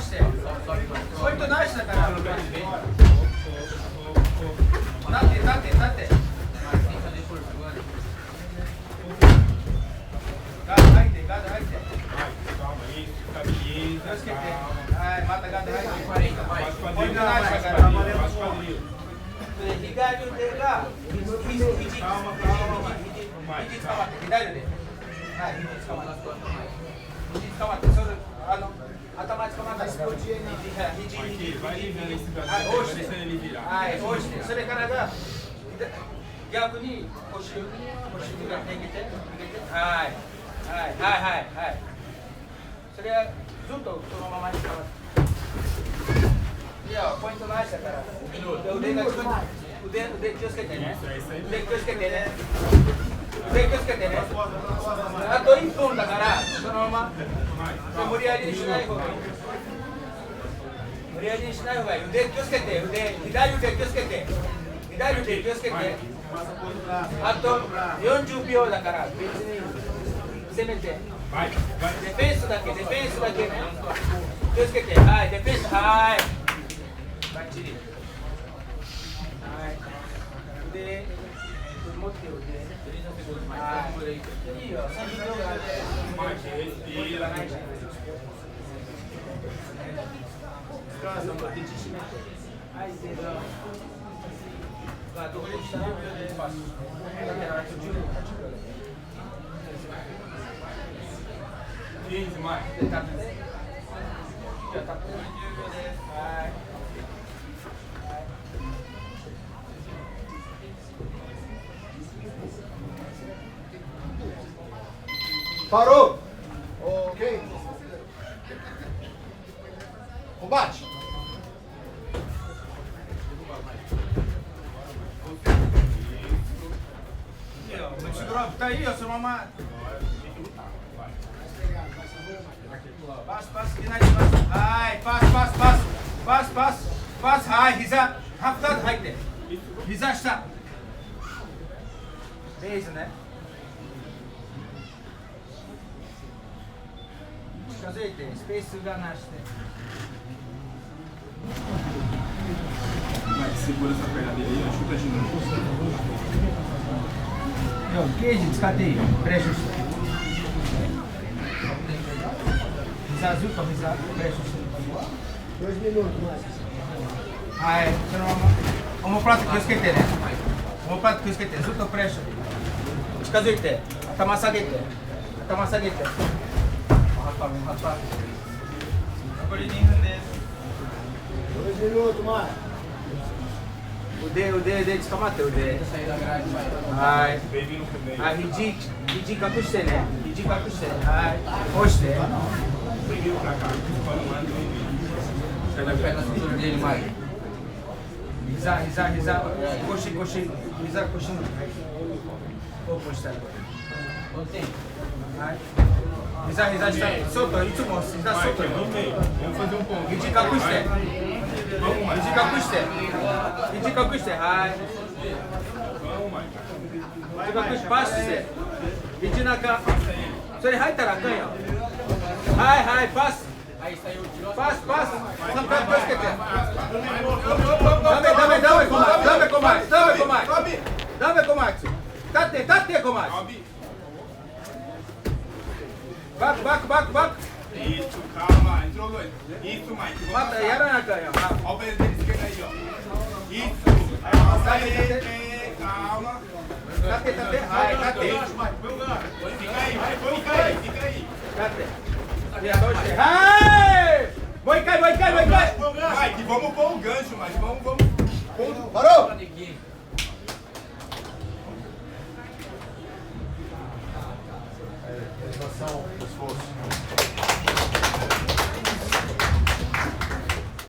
して。ポイントなしだから。立って。ガード入って。気をつけて。はい、またガード入って。ポイントなしだから。左腕が肘つかまって、左腕。はい、肘つかまって、それ頭つかまったら、肘、はい、押して、それからが逆に腰が握って、はい、それはずっとそのままにつかまって。いや、ポイントの足だから、腕気をつけてね。腕気をつけてね。あと1本だから、そのまま。無理やりにしない方がいい。腕気をつけて、左腕気をつけて。あと40秒だから、別に攻めて。ディフェンスだけね。気をつけて、はい、ディフェンス、はい。バッチリ。はい。腕、持って腕。はい。いいよ、30秒があって。どこでしたらパス。いいです、前。タップ。はい。Parou! Ok. Combate! Tá aí, ó, seu mamãe. Passo, ai, passo, ai, Hiza, Haftan, Haite. Hiza está. Beijo, né? 近づいて、スペースがなして。Segura essa perna dele aí, chuta de novo. Queijo, descate aí, presta. Risa azul para risa, presta. 2 minutos mais. はい、そのまま。オモプラット気をつけてね。ずっとプレッシャー。近づいて、頭下げて。残り2分です。2 minutos mais. 腕捕まって腕。はい。はい、肘隠してね。はい。押して。膝、腰。オープンしたら。はい。膝下、外、いつも膝外に。肘隠して、はい。パスして。肘中。それ入ったらあかんよ。はい、パス。3回気をつけて。ダメ、コマイ。立って、コマイ。バック。Isso, calma, entrou dois. Isso, Mike. Mata, era na canha. Olha o peso dele esquerdo aí, ó. Isso. Calma. Cate. Fica aí. Cate. Ai! Vai cai. Mike, vamos pôr o gancho, Mike. Vamos. Parou! Elevação, esforço.